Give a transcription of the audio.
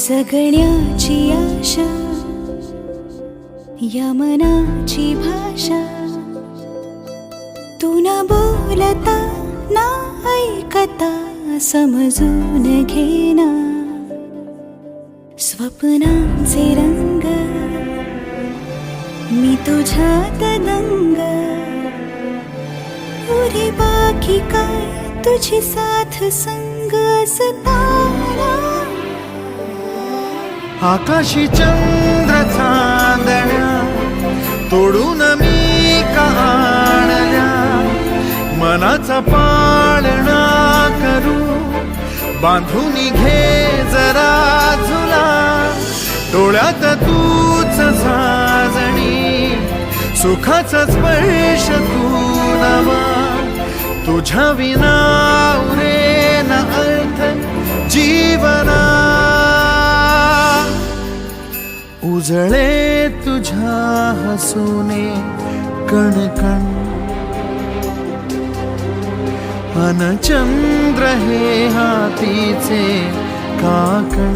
जगण्याची आशा या मनाची भाषा, तू न बोलता ना ऐकता समजून घेना. स्वप्नांचे रंग मी तुझ्यात दंग, पुरी बाकी काय तुझी साथ संग असताना. आकाशी चंद्र चांदण्या तोडून मी का आणल्या, मनाचा पाळणा करू बांधून घे जरा झुला. डोळ्यात तूच साजणी, सुखाचा स्पर्श तू नवा. तुझ्या विना उरेना अर्थ जीवना. उजळे तुझ्या हसूने कणकण, अन चंद्र हे हातीचे काकण.